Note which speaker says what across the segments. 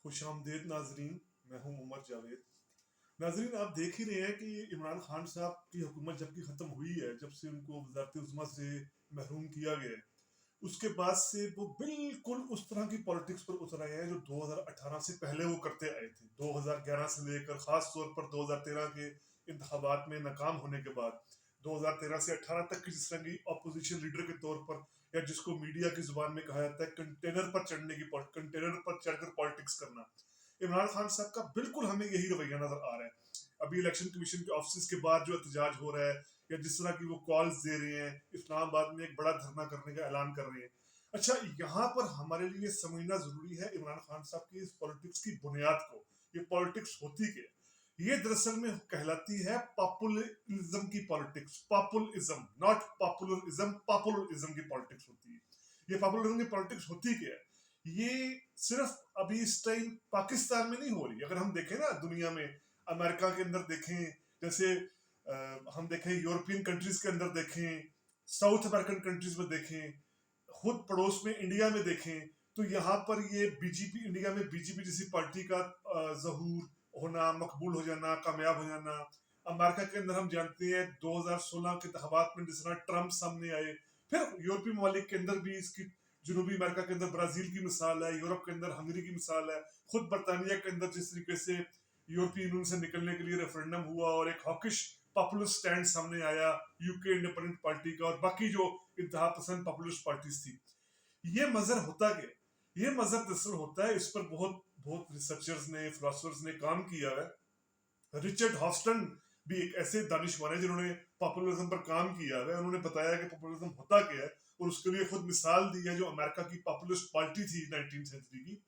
Speaker 1: खुश आमदेद नाजरीन। मैं हूं उमर जावेद। नाजरीन, आप देख ही रहे हैं कि इमरान खान साहब की हुकूमत जबकि ख़त्म हुई है, जब से उनको वज़ारत उज़्मा से महरूम किया गया है, उसके बाद से वो बिल्कुल उस तरह की पॉलिटिक्स पर उतर आए हैं जो 2018 से पहले वो करते आए थे। 2011 से लेकर ख़ास तौर पर 2013 के इंतखाबात में नाकाम होने के बाद 2013 से 18 तक की जिस तरह की अपोजिशन लीडर के तौर पर, या जिसको मीडिया की जुबान में कहा जाता है कंटेनर पर चढ़ने की, कंटेनर पर चढ़कर पॉलिटिक्स करना, इमरान खान साहब का बिल्कुल हमें यही रवैया नजर आ रहा है। अभी इलेक्शन कमीशन के ऑफिस के बाद जो एहतजाज हो रहा है, या जिस तरह की वो कॉल्स दे रहे हैं, इस्लामाबाद में एक बड़ा धरना करने का ऐलान कर रहे हैं। अच्छा, यहाँ पर हमारे लिए समझना जरूरी है इमरान खान साहब की इस पॉलिटिक्स की बुनियाद को। ये पॉलिटिक्स होती क्या है? ये दरअसल में कहलाती है पॉपुलिज्म की politics. Populism, not populism, populism की पॉलिटिक्स होती है। ये पॉपुलिज्म की पॉलिटिक्स होती क्या है? ये सिर्फ अभी इस टाइम पाकिस्तान में नहीं हो रही। अगर हम देखें ना दुनिया में, अमेरिका के अंदर देखें, जैसे हम देखें यूरोपियन कंट्रीज के अंदर देखें, साउथ अमेरिकन कंट्रीज में देखें, खुद पड़ोस में इंडिया में देखें, तो यहाँ पर ये बीजेपी, इंडिया में बीजेपी जैसी पार्टी का जहूर होना, मकबूल हो जाना, कामयाब हो जाना। अमेरिका के अंदर हम जानते हैं 2016 के इंतखाबात में जिस तरह ट्रम्प सामने आए। फिर यूरोपीय ममालिक के अंदर भी इसकी, जनूबी अमेरिका के अंदर ब्राजील की मिसाल है, यूरोप के अंदर हंगरी की मिसाल है, खुद बरतानिया के अंदर जिस तरीके से यूरोपीय यूनियन से निकलने के लिए रेफरेंडम हुआ और एक हॉकिश पॉपुलर स्टैंड सामने आया यूके इंडिपेंडेंट पार्टी का और बाकी जो इंतहा पसंद पॉपुलिस्ट पार्टीज थी। ये मजहर होता क्या? ये मजहर दरअसल होता है, इस पर बहुत बहुत रिसर्चर्स ने, फिलोसफर्स ने काम किया है। रिचर्ड हॉस्टन भी एक ऐसे दानिशवर है जिन्होंने पॉपुलिज्म पर काम किया है। उन्होंने बताया कि पॉपुलिज्म होता क्या है और उसके लिए खुद मिसाल दी है जो अमेरिका की पॉपुलिस्ट पार्टी थी 19वीं सेंचुरी की।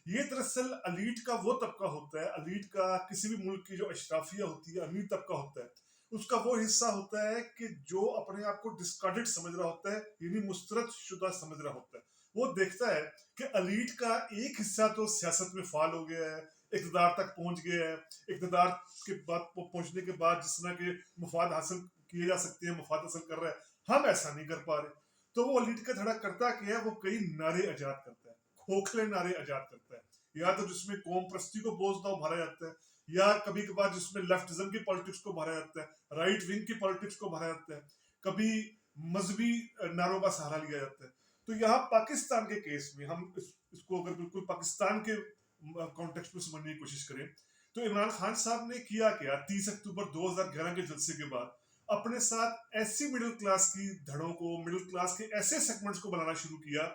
Speaker 1: ये दरअसल अलीट का वो तबका होता है, अलीट का किसी भी मुल्क की जो अशराफिया होती है, अमीर तबका होता है, उसका वो हिस्सा होता है कि जो अपने आप को डिस्कार्डेड समझ रहा होता है, यानी मुस्तरद शुदा समझ रहा होता है। वो देखता है कि अलीट का एक हिस्सा तो सियासत में फाल हो गया है, इक़्तिदार तक पहुंच गया है, इक़्तिदार के बाद पहुंचने के बाद जिस तरह के मुफाद हासिल किए जा सकते हैं, मुफाद हासिल कर रहा है, हम ऐसा नहीं कर पा रहे। तो वो अलीट का धड़ा करता क्या है? वो कई नारे इजाद करता है, खोखले नारे इजाद करता है, या तो जिसमें कौम परस्ती को बोझदाव भरा जाता है, या कभी कभार जिसमें लेफ्टिज्म की पॉलिटिक्स को भरा जाता है, राइट विंग की पॉलिटिक्स को भरा जाता है, कभी मजहबी नारों का सहारा लिया जाता है। तो यहाँ पाकिस्तान के केस में हम इसको अगर बिल्कुल पाकिस्तान के कॉन्टेक्स्ट में समझने की कोशिश करें, तो इमरान खान साहब ने किया क्या 30 अक्टूबर 2011 के जलसे के बाद? अपने साथ ऐसी मिडिल क्लास की धड़ों को, मिडिल क्लास के ऐसे सेगमेंट्स को बनाना शुरू किया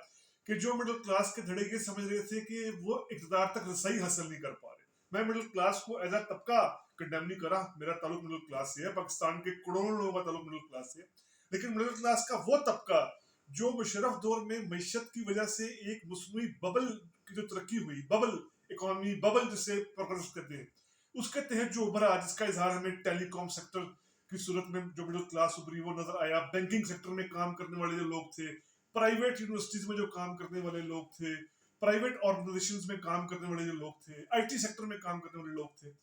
Speaker 1: कि जो मिडिल क्लास के धड़े ये समझ रहे थे कि वो इक़्तिदार तक रसाई हासिल नहीं कर पा रहे। मैं मिडिल क्लास को एज अ तबका कंडेम नहीं करा, मेरा ताल्लुक मिडिल क्लास से है, पाकिस्तान के करोड़ों लोगों का ताल्लुक मिडिल क्लास से है, लेकिन मिडिल क्लास का वो तबका जो मुशर्रफ दौर में मैशत की वजह से एक मसनूई बबल की जो तरक्की हुई, बबल इकोनॉमी, बबल जिसे प्रोग्रेस कहते हैं, उसके तहत जो उभरा, जिसका इजहार हमें टेलीकॉम सेक्टर की सूरत में जो मिडिल क्लास उभरी वो नजर आया। बैंकिंग सेक्टर में काम करने वाले जो लोग थे, प्राइवेट यूनिवर्सिटीज में जो काम करने वाले लोग थे, प्राइवेट ऑर्गेनाइजेशंस में काम करने वाले जो लोग थे, आईटी सेक्टर में काम करने वाले लोग थे,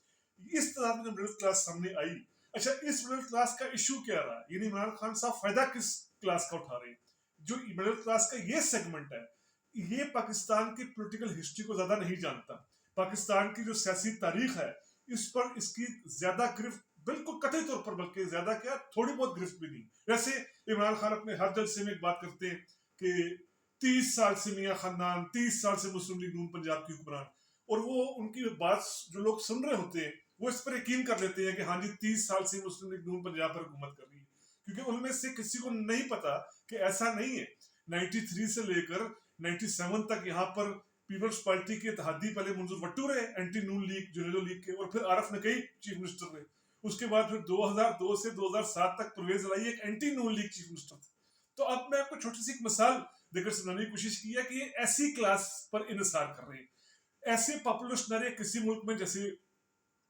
Speaker 1: इस तरह की मिडिल क्लास सामने आई। अच्छा, इस मिडिल क्लास का इशू क्या रहा? यानी इमरान खान साहब फायदा किस क्लास का उठा रहे हैं? जो मिडिल क्लास का ये सेगमेंट है, ये पाकिस्तान की पॉलिटिकल हिस्ट्री को ज्यादा नहीं जानता। पाकिस्तान की जो सियासी तारीख है, इस पर इसकी ज्यादा गिरफ्त, बिल्कुल कतई तौर पर, बल्कि ज्यादा क्या, थोड़ी बहुत गिरफ्त भी नहीं। जैसे इमरान खान अपने हर जलसे में एक बात करते हैं कि 30 साल से मियां खानदान, 30 साल से मुस्लिम लीग नून पंजाब की हुक्मरान, और वो उनकी बात जो लोग सुन रहे होते हैं वो इस पर यकीन कर लेते हैं कि हाँ जी 30 साल से मुस्लिम लीग नून पंजाब पर हुकूमत कर रही है, क्योंकि उनमें से किसी को नहीं पता कि ऐसा नहीं है। 93 से लेकर 97 तक यहाँ पर पीपल्स पार्टी के इत्तेहादी पहले मंजूर वट्टू रहे, एंटी नून लीग, जुनेलो लीग के, और फिर आरफ नकई चीफ मिनिस्टर रहे। उसके बाद फिर 2002 से 2007 तक परवेज लाई एक एंटी नून लीग चीफ मिनिस्टर थे। तो अब मैं आपको छोटी सी एक मिसाल देकर सुनाने की कोशिश की है कि ये ऐसी क्लास पर इनसार कर रहे हैं। ऐसे पॉपुलिस्ट नारे किसी मुल्क में, जैसे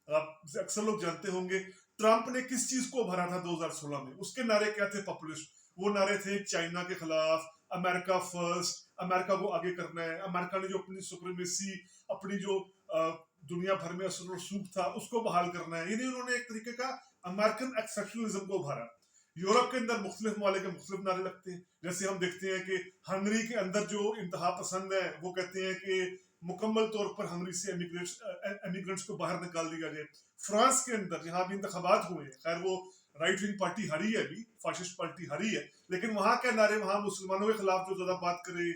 Speaker 1: आप अक्सर लोग जानते होंगे ट्रंप ने किस चीज को भरा था 2016 में, उसके नारे क्या थे पॉपुलिस्ट? वो नारे थे चाइना के खिलाफ, अमेरिका फर्स्ट, अमेरिका को आगे करना है, अमेरिका ने जो अपनी सुप्रीमेसी, अपनी जो दुनिया भर में असर और सूख था उसको बहाल करना है। यानी उन्होंने एक तरीके का अमेरिकन एक्सेप्शनलिज्म को भरा। यूरोप के अंदर मुख्तलिफ ममालिक के मुख्तलिफ नारे लगते हैं। जैसे हम देखते हैं कि हंगरी के अंदर जो इंतहा पसंद है वो कहते हैं कि मुकम्मल तौर पर हंगरी से एमिग्रेंट्स को बाहर निकाल दिया जाए। फ्रांस के अंदर जहाँ भी इंतखाबात हुए हैं, खैर वो राइट विंग पार्टी हारी है, अभी फाशिस्ट पार्टी हारी है, लेकिन वहाँ क्या नारे, वहाँ मुसलमानों के खिलाफ जो ज्यादा बात करे,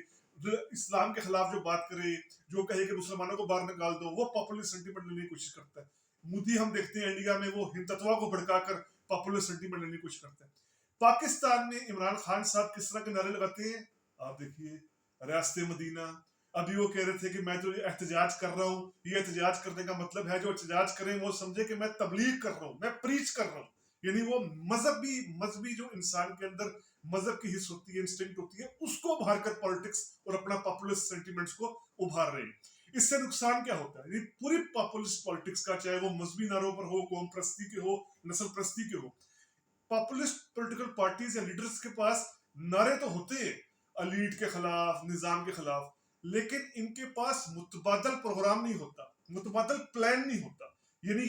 Speaker 1: इस्लाम के खिलाफ जो बात करे, जो कहे कि मुसलमानों को बाहर निकाल दो, वो पॉपुलर सेंटीमेंट लेने की कोशिश करता है। मोदी हम देखते हैं इंडिया में वो हिंदुत्व को भड़काकर पॉपुलर सेंटीमेंट लेने की कोशिश करते हैं। पाकिस्तान में इमरान खान साहब किस तरह के नारे लगाते हैं आप देखिए, रियासत मदीना, अभी वो कह रहे थे कि मैं तो एहतजाज कर रहा हूँ, ये एहतजाज करने का मतलब है जो एहतजाज करें वो समझे कि मैं तबलीग कर रहा हूँ, मैं प्रीच कर रहा हूँ, यानी वो मजहबी जो इंसान के अंदर मजहब की हिस्स होती है, इंस्टिंक्ट होती है, उसको उभार कर पॉलिटिक्स और अपना पॉपुलिस्ट सेंटिमेंट्स को उभार रहे हैं। इससे नुकसान क्या होता है, पूरी पॉपुलिस्ट पॉलिटिक्स का, चाहे वो मजहबी नारों पर हो, कौम प्रस्ती के हो, नस्ल प्रस्ती के हो, पॉपुलिस्ट पॉलिटिकल पार्टीज या लीडर्स के पास नारे तो होते हैं एलीट के खिलाफ, निजाम के खिलाफ, लेकिन इनके पास मुतबादल प्रोग्राम नहीं होता, मुतबादल प्लान नहीं होता। यानी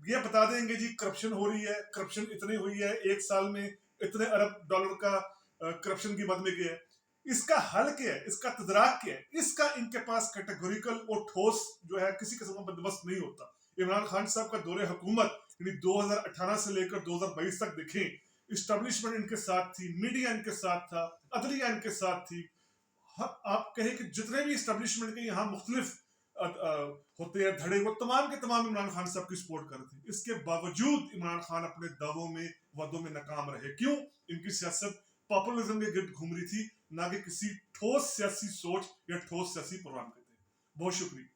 Speaker 1: ये बता देंगे जी करप्शन हो रही है, करप्शन इतनी हुई है, एक साल में इतने अरब डॉलर का करप्शन की मद में गया है, इसका हल क्या है, इसका तदराक क्या है, इसका इनके पास कैटेगोरिकल और ठोस जो है किसी किस्म का बंदोबस्त नहीं होता। इमरान खान साहब का दौरे हुकूमत यानी 2018 से लेकर 2022 तक देखें, इस्टेब्लिशमेंट इनके साथ थी, मीडिया इनके साथ था, अदलिया इनके साथ थी, आप कहें कि जितने भी इस्टेब्लिशमेंट के यहाँ मुख्तलिफ होते हैं धड़े, वो तमाम के तमाम इमरान खान साहब की सपोर्ट कर रहे थे। इसके बावजूद इमरान खान अपने दावों में, वादों में नाकाम रहे। क्यों? इनकी सियासत पॉपुलिज्म के गिर्द घूम रही थी, ना कि किसी ठोस सियासी सोच या ठोस सियासी प्रोग्राम के थे। बहुत शुक्रिया।